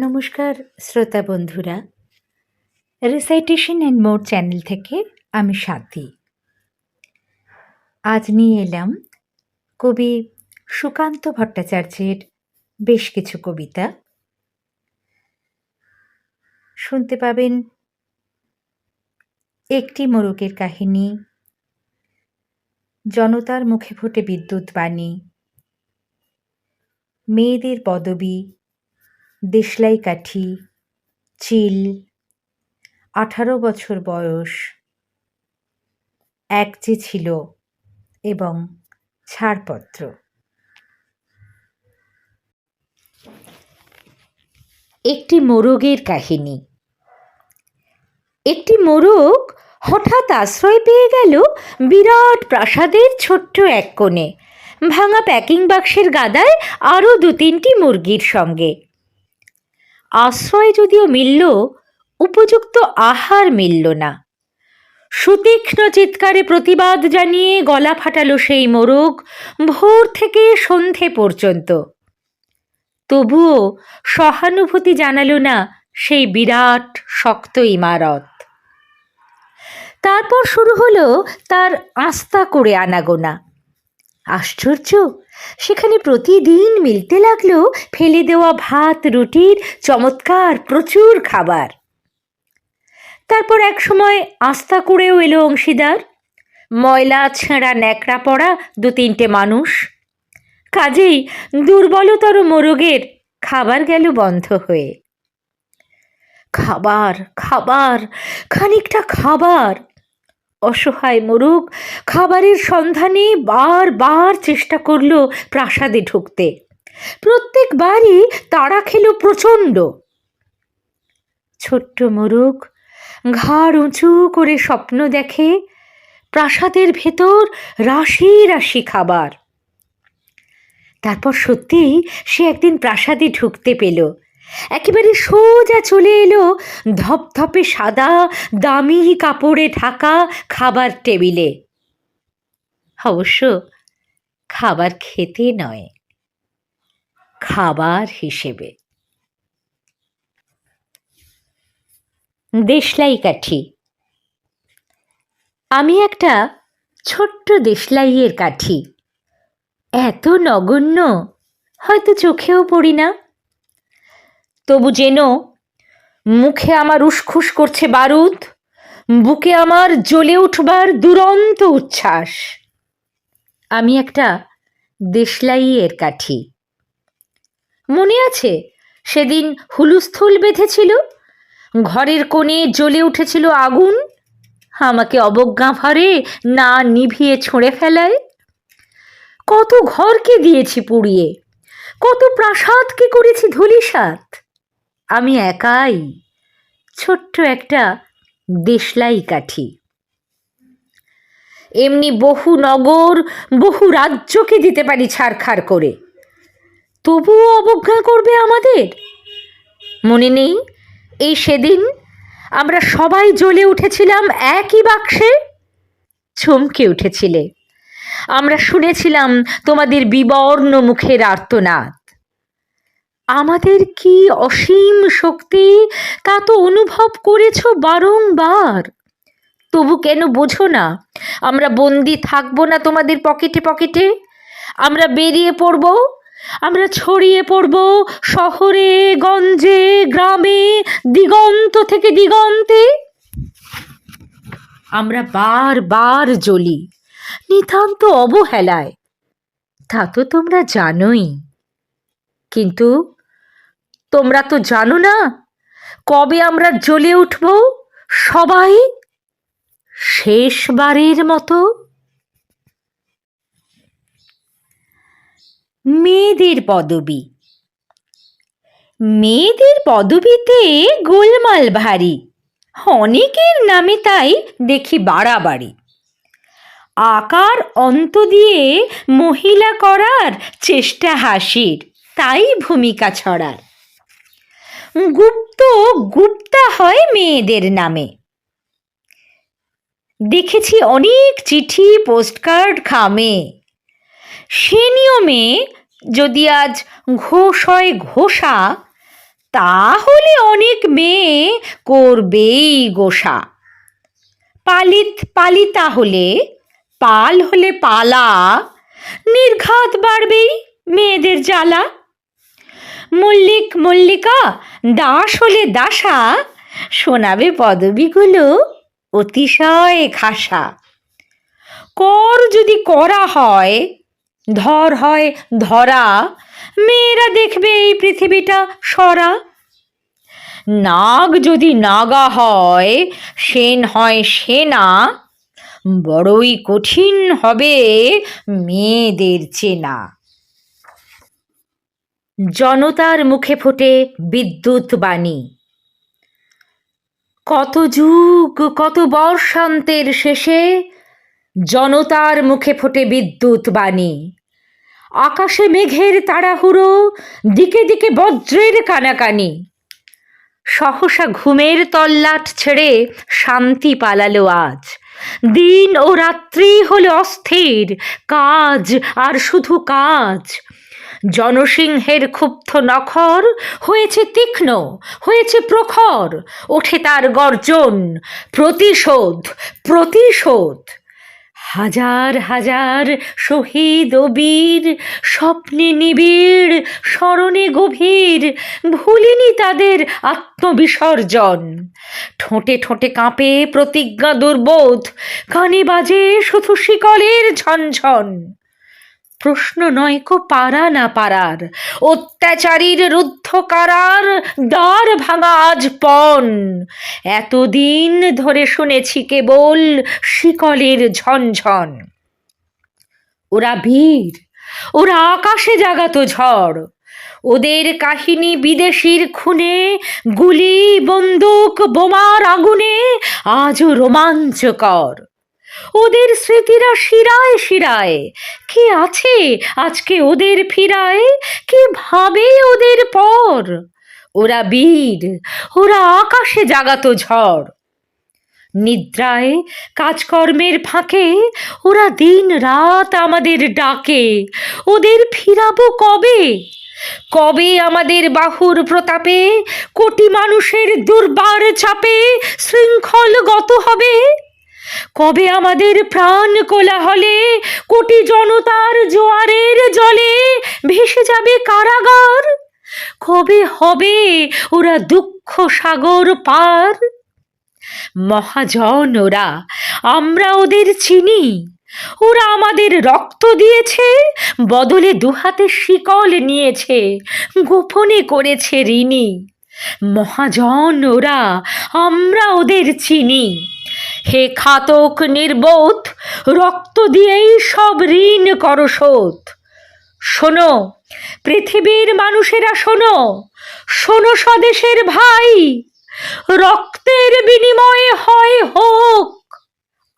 নমস্কার শ্রোতা বন্ধুরা, রিসাইটেশন অ্যান্ড মোর চ্যানেল থেকে আমি স্বাতী। আজ নিয়ে এলাম কবি সুকান্ত ভট্টাচার্যের বেশ কিছু কবিতা। শুনতে পাবেন একটি মোরগের কাহিনী, জনতার মুখে ফোটে বিদ্যুৎ বাণী, মেয়েদের পদবী, দেশলাই কাঠি, চিল, 18 বছর বয়স, এক যে ছিল এবং ছাড়পত্র। একটি মোরগের কাহিনী। একটি মোরগ হঠাৎ আশ্রয় পেয়ে গেল বিরাট প্রাসাদের ছোট্ট এক কোণে, ভাঙা প্যাকিং বাক্সের গাদায় আরও 2-3টি মুরগির সঙ্গে। আশ্রয় যদিও মিলল, উপযুক্ত আহার মিলল না। সুতীক্ষ্ণ চিৎকারে প্রতিবাদ জানিয়ে গলা ফাটালো সেই মোরগ ভোর থেকে সন্ধে পর্যন্ত। তবুও সহানুভূতি জানালো না সেই বিরাট শক্ত ইমারত। তারপর শুরু হলো তার আস্তা করে আনাগোনা। আশ্চর্য, সেখানে প্রতিদিন মিলতে লাগলো ফেলে দেওয়া ভাত রুটির চমৎকার প্রচুর খাবার। তারপর এক সময় আস্তা করেও এলো অংশীদার, ময়লা ছেঁড়া ন্যাকড়া পড়া 2-3টে মানুষ। কাজেই দুর্বলতর মোরগের খাবার গেল বন্ধ হয়ে। খাবার খাবার, খানিকটা খাবার। অসহায় মোরগ খাবারের সন্ধানে বারবার চেষ্টা করলো প্রাসাদে ঢুকতে। প্রত্যেকবারই তাড়া খেল প্রচণ্ড। ছোট্ট মোরগ ঘাড় উঁচু করে স্বপ্ন দেখে প্রাসাদের ভেতর রাশি রাশি খাবার। তারপর সত্যিই সে একদিন প্রাসাদে ঢুকতে পেল। একেবারে সোজা চলে এলো ধপধপে সাদা দামি কাপড়ে ঢাকা খাবার টেবিলে। অবশ্য খাবার খেতে নয়, খাবার হিসেবে। দেশলাই কাঠি। আমি একটা ছোট্ট দেশলাইয়ের কাঠি, এত নগণ্য হয়তো চোখেও পড়ি না। তবু যেন মুখে আমার উসখুস করছে বারুদ, বুকে আমার জ্বলে উঠবার দুরন্ত উচ্ছ্বাস। আমি একটা দেশলাইয়ের কাঠি। মনে আছে সেদিন হুলুস্থুল বেঁধেছিল, ঘরের কোণে জ্বলে উঠেছিল আগুন, আমাকে অবজ্ঞা ভরে না নিভিয়ে ছুঁড়ে ফেলায়। কত ঘরকে দিয়েছি পুড়িয়ে, কত প্রাসাদকে করেছি ধূলিসাৎ। আমি একাই ছোট্ট একটা দেশলাই কাঠি। এমনি বহু নগর, বহু রাজ্যকে দিতে পারি ছারখার করে, তবুও অবজ্ঞা করবে আমাদের। মনে নেই এই সেদিন আমরা সবাই জ্বলে উঠেছিলাম একই বাক্সে? চমকে উঠেছিলে, আমরা শুনেছিলাম তোমাদের বিবর্ণ মুখের আর্তনাদ। আমাদের কি অসীম শক্তি তা তো অনুভব করেছ বারংবার। তবু কেন বোঝো না আমরা বন্দি থাকবো না তোমাদের পকেটে পকেটে? আমরা বেরিয়ে পড়ব, আমরা ছড়িয়ে পড়ব শহরে গঞ্জে গ্রামে, দিগন্ত থেকে দিগন্তে। আমরা বারবার জ্বলি নিতান্ত অবহেলায়, তা তো তোমরা জানোই। কিন্তু তোমরা তো জানো না কবে আমরা জ্বলে উঠব সবাই শেষবারের মতো। মেয়েদের পদবী। মেয়েদের পদবীতে গোলমাল ভারী, অনেকের নামে তাই দেখি বাড়াবাড়ি। আকার অন্ত দিয়ে মহিলা করার চেষ্টা হাসির, তাই ভূমিকা ছড়ার। গুপ্ত গুপ্তা হয় মেয়েদের নামে। দেখেছি অনেক চিঠি পোস্টকার্ড খামে। সে নিয়মে যদি আজ ঘোষ হয় ঘোষা, তাহলে অনেক মেয়ে করবেই গোসা। পালিত পালিতা হলে, পাল হলে পালা, নির্ঘাত বাড়বেই মেয়েদের জ্বালা। মল্লিক মল্লিকা, দাস হলে দাসা, শোনাবে পদবীগুলো অতিশয় খাসা। কর যদি করা হয়, ধর হয় ধরা, মেয়েরা দেখবে এই পৃথিবীটা সরা। নাগ যদি নাগা হয়, সেন হয় সেনা, বড়ই কঠিন হবে মেয়েদের চেনা। জনতার মুখে ফোটে বিদ্যুৎ বাণী। কত যুগ কত বর্ষান্তের শেষে জনতার মুখে ফোটে বিদ্যুৎ বাণী। আকাশে মেঘের তাড়াহুড়ো, দিকে দিকে বজ্রের কানাকানি। সহসা ঘুমের তল্লাট ছেড়ে শান্তি পালালো আজ। দিন ও রাত্রি হলো অস্থির, কাজ আর শুধু কাজ। জনসিংহের ক্ষুব্ধ নখর হয়েছে তীক্ষ্ণ, হয়েছে প্রখর। ওঠে তার গর্জন, প্রতিশোধ প্রতিশোধ। হাজার হাজার শহীদ ও বীর, স্বপ্নে নিবিড় স্মরণে গভীর, ভুলিনি তাদের আত্মবিসর্জন। ঠোঁটে ঠোঁটে কাঁপে প্রতিজ্ঞা দুর্বোধ, কানে বাজে শুধু শিকলের ঝনঝন। প্রশ্ন নয়কো পারা না পারার, অত্যাচারীর রুদ্ধ কারার দ্বার ভাঙা আজ পণ। এতদিন ধরে শুনেছি কেবল শিকলের ঝনঝন। ওরা বীর, ওরা আকাশে জাগাতো ঝড়। ওদের কাহিনী বিদেশির খুনে, গুলি বন্দুক বোমার আগুনে আজও রোমাঞ্চকর। ওদের স্মৃতিরা শিরায় শিরায়, কি আছে আজকে ওদের ফিরায়, কি ভাবে ওদের পর। ওরা বীর, ওরা আকাশে জাগাতো ঝড়। নিদ্রায় কাজকর্মের ফাঁকে ওরা দিন রাত আমাদের ডাকে। ওদের ফিরাবো কবে, কবে আমাদের বাহুর প্রতাপে কোটি মানুষের দুর্বার চাপে শৃঙ্খল গত হবে। কবে আমাদের প্রাণ কোলাহলে কোটি জনতার জোয়ারের জলে ভেসে যাবে কারাগার। কবে হবে ওরা দুঃখ সাগর পার। মহাজন ওরা, আমরা ওদের চিনি। ওরা আমাদের রক্ত দিয়েছে, বদলে দুহাতে শিকল নিয়েছে, গোপনে করেছে ঋণী। মহাজন ওরা, আমরা ওদের চিনি। হে ঘাতক নির্বোধ, রক্ত দিয়েই সব ঋণ করো শোধ। শোনো পৃথিবীর মানুষেরা, শোনো, শোনো স্বদেশের ভাই। রক্তের বিনিময়ে হয় হোক,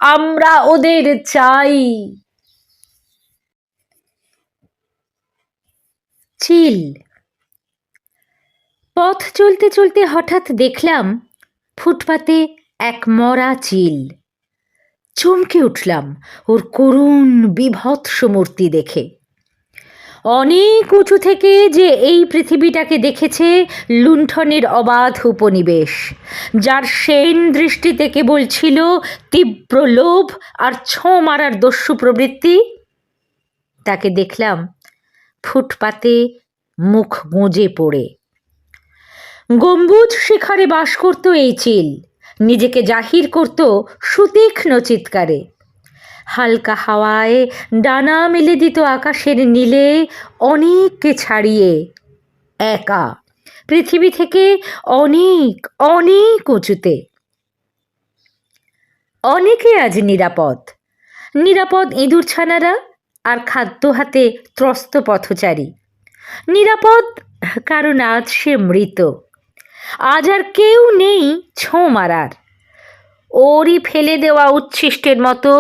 আমরা ওদের চাই। চিল। পথ চলতে চলতে হঠাৎ দেখলাম ফুটপাতে এক মরা চিল। চমকে উঠলাম ওর করুণ বিভৎস মূর্তি দেখে। অনেক উঁচু থেকে যে এই পৃথিবীটাকে দেখেছে লুণ্ঠনের অবাধ উপনিবেশ, যার সেন দৃষ্টিতে কেবল ছিল তীব্র লোভ আর ছোঁ মারার দস্যু প্রবৃত্তি, তাকে দেখলাম ফুটপাতে মুখ গুঁজে পড়ে। গম্বুজ শিখরে বাস করত এই চিল, নিজেকে জাহির করত সুতীক্ষ্ণ চিৎকারে। হালকা হাওয়ায় ডানা মেলে দিত আকাশের নীলে অনেককে ছাড়িয়ে, একা পৃথিবী থেকে অনেক অনেক উঁচুতে। অনেকে আজ নিরাপদ, নিরাপদ ইঁদুর ছানারা আর খাদ্য হাতে ত্রস্ত পথচারী। নিরাপদ কারণ আজ সে মৃত। আজ আর কেউ নেই ছোঁ মারার। ওরই ফেলে দেওয়া উচ্ছিষ্টের মতো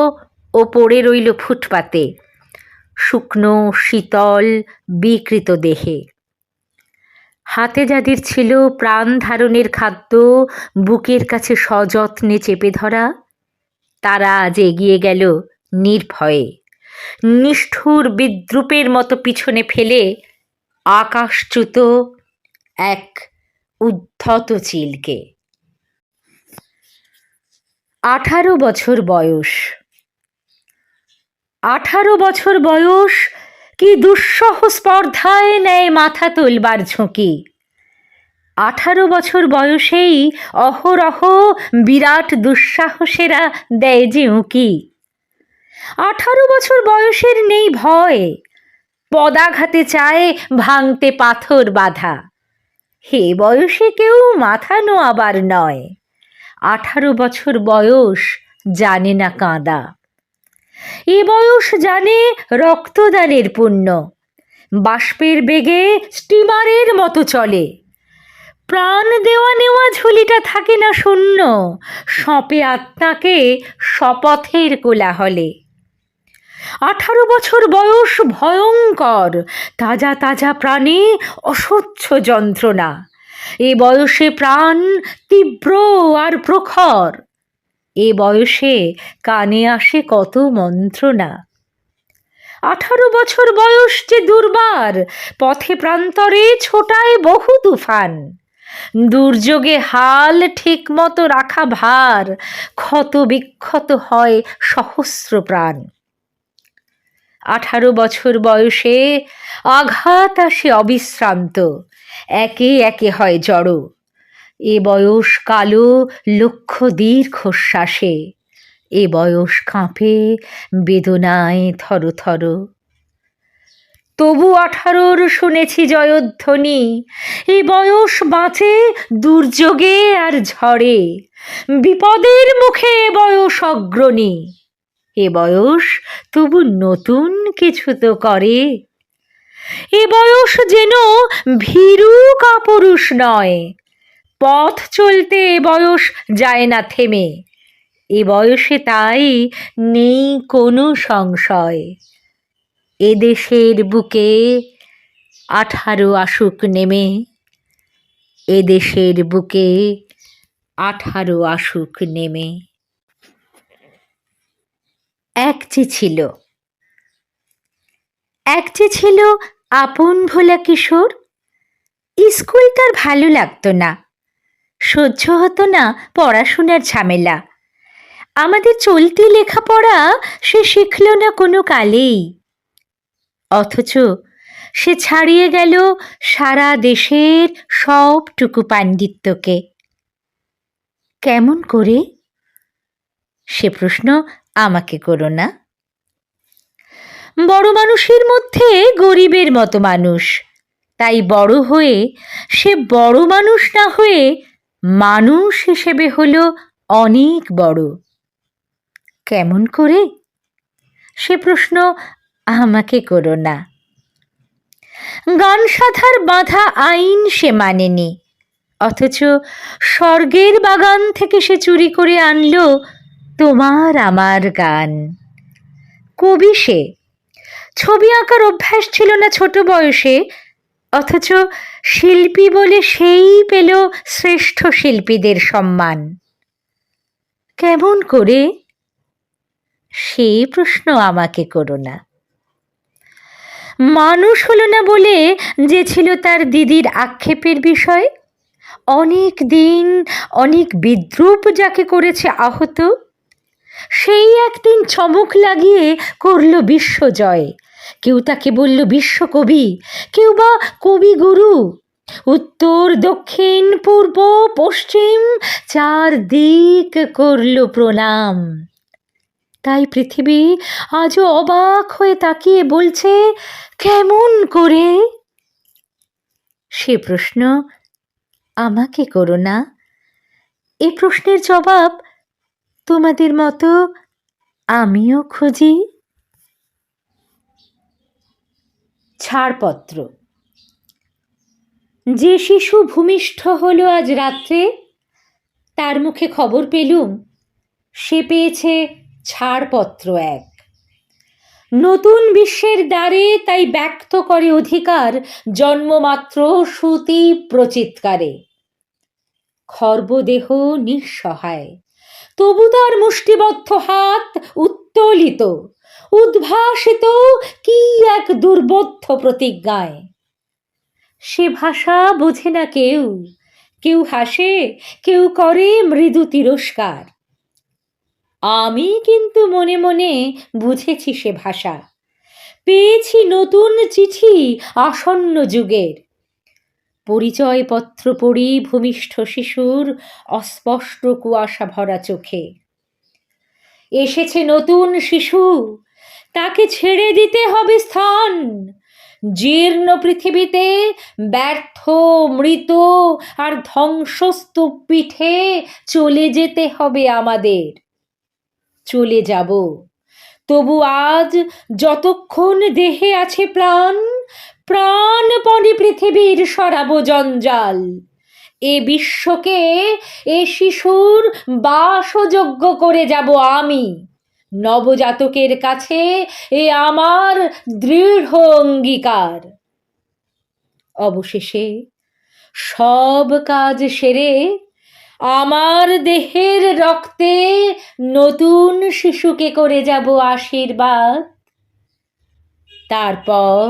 ও পড়ে রইল ফুটপাতে, শুকনো শীতল বিকৃত দেহে। হাতে যাদের ছিল প্রাণ ধারণের খাদ্য বুকের কাছে সযত্নে চেপে ধরা, তারা আজ এগিয়ে গেল নির্ভয়ে, নিষ্ঠুর বিদ্রূপের মতো পিছনে ফেলে আকাশচ্যুত এক উদ্ধত চিলকে। 18 বছর বয়স। 18 বছর বয়স কি দুঃসহ স্পর্ধায় নেয় মাথা তুলবার ঝুঁকি। 18 বছর বয়সেই অহরহ বিরাট দুঃসাহসেরা দেয় যে উঁকি। 18 বছর বয়সের নেই ভয়, পদাঘাতে চায় ভাঙতে পাথর বাঁধা। হে বয়সে কেউ মাথা নোয়াবার নয়। 18 বছর বয়স জানে না কাঁদা। এ বয়স জানে রক্তদানের পুণ্য। বাষ্পের বেগে স্টিমারের মতো চলে। প্রাণ দেওয়া নেওয়া ঝুলিটা থাকে না শূন্য, সঁপে আত্মাকে শপথের কোলাহলে। 18 বছর বয়স ভয়ঙ্কর, তাজা তাজা প্রাণে অসহ্য যন্ত্রণা। এ বয়সে প্রাণ তীব্র আর প্রখর। এ বয়সে কানে আসে কত মন্ত্রণা। 18 বছর বয়স যে দুর্বার, পথে প্রান্তরে ছোটায় বহু তুফান। দুর্যোগে হাল ঠিক মতো রাখা ভার, ক্ষত বিক্ষত হয় সহস্র প্রাণ। 18 বছর বয়সে আঘাত আসে অবিশ্রান্ত, একে একে হয় জড়ো। এ বয়স কালো লক্ষ দীর্ঘশ্বাসে। এ বয়স কাঁপে বেদনায় থর থর। তবু 18 শুনেছি জয়ধ্বনি। এ বয়স বাঁচে দুর্যোগে আর ঝড়ে। বিপদের মুখে এ বয়স অগ্রণী। এ বয়স তবু নতুন কিছু তো করে। এ বয়স যেন ভীরু কাপুরুষ নয়। পথ চলতে এ বয়স যায় না থেমে। এ বয়সে তাই নেই কোনো সংশয়। এ দেশের বুকে 18 আসুক নেমে। এ দেশের বুকে 18 আসুক নেমে। এক যে ছিল আপন ভোলা কিশোর। স্কুল তার ভালো লাগতো না, সহ্য হতো না পড়াশোনার ঝামেলা। আমাদের চলতি লেখাপড়া সে শিখল না কোনো কালেই। অথচ সে ছাড়িয়ে গেল সারা দেশের সবটুকু পাণ্ডিত্যকে। কেমন করে? সে প্রশ্ন আমাকে করো না। বড় মানুষের মধ্যে গরিবের মতো মানুষ, তাই বড় হয়ে সে বড় মানুষ না হয়ে মানুষ হিসেবে হলো অনেক বড়। কেমন করে? সে প্রশ্ন আমাকে করো না। গান সাধার বাঁধা আইন সে মানেনি, অথচ স্বর্গের বাগান থেকে সে চুরি করে আনলো তোমার আমার গান। কবি সে, ছবি আঁকার অভ্যাস ছিল না ছোট বয়সে, অথচ শিল্পী বলে সেই পেল শ্রেষ্ঠ শিল্পীদের সম্মান। কেমন করে? সেই প্রশ্ন আমাকে করো না। মানুষ হলো না বলে যে ছিল তার দিদির আক্ষেপের বিষয়। অনেক দিন অনেক বিদ্রূপ যাকে করেছে আহত, সেই একদিন চমক লাগিয়ে করল বিশ্বজয়। কেউ তাকে বলল বিশ্বকবি, কেউ বা কবিগুরু। উত্তর দক্ষিণ পূর্ব পশ্চিম চারদিক করল প্রণাম। তাই পৃথিবী আজও অবাক হয়ে তাকিয়ে বলছে, কেমন করে? সে প্রশ্ন আমাকে করো না। এ প্রশ্নের জবাব তোমাদের মতো আমিও খুঁজি। ছাড়পত্র। যে শিশু ভূমিষ্ঠ হলো আজ রাত্রে, তার মুখে খবর পেলুম সে পেয়েছে ছাড়পত্র এক। নতুন বিশ্বের দ্বারে তাই ব্যক্ত করে অধিকার জন্মমাত্র সুতীব্র চিৎকারে। খর্বদেহ নিঃসহায়, তবু তার মুষ্টিবদ্ধ হাত উত্তোলিত, উদ্ভাসিত কি এক দুর্বোধ্য প্রতিজ্ঞায়। সে ভাষা বোঝে না কেউ, কেউ হাসে, কেউ করে মৃদু তিরস্কার। আমি কিন্তু মনে মনে বুঝেছি সে ভাষা, পেয়েছি নতুন চিঠি আসন্ন যুগের। পরিচয়পত্র পড়ি ভূমিষ্ঠ শিশুর অস্পষ্ট কুয়াশা ভরা চোখে। এসেছে নতুন শিশু, তাকে ছেড়ে দিতে হবে স্থান। জীর্ণ পৃথিবীতে ব্যর্থ, মৃত আর ধ্বংসস্তূপ পিঠে চলে যেতে হবে আমাদের। চলে যাব, তবু আজ যতক্ষণ দেহে আছে প্রাণ, প্রাণপণে পৃথিবীর সরাবো জঞ্জাল। এ বিশ্বকে এ শিশুর বাসযোগ্য করে যাব আমি। নবজাতকের কাছে এ আমার দৃঢ় অঙ্গীকার। অবশেষে সব কাজ সেরে আমার দেহের রক্তে নতুন শিশুকে করে যাব আশীর্বাদ। তারপর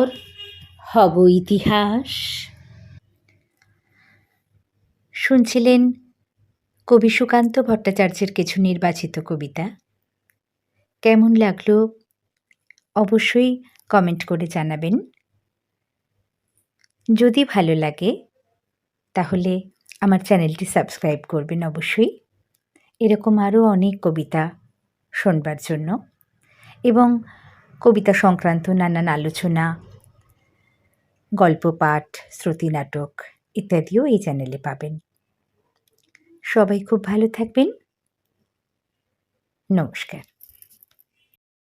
হব ইতিহাস। শুনছিলেন কবি সুকান্ত ভট্টাচার্যের কিছু নির্বাচিত কবিতা। কেমন লাগলো অবশ্যই কমেন্ট করে জানাবেন। যদি ভালো লাগে তাহলে আমার চ্যানেলটি সাবস্ক্রাইব করবেন অবশ্যই। এরকম আরও অনেক কবিতা শোনবার জন্য এবং কবিতা সংক্রান্ত নানান আলোচনা, গল্প পাঠ, শ্রুতি নাটক ইত্যাদিও এই চ্যানেলে পাবেন। সবাই খুব ভালো থাকবেন। নমস্কার।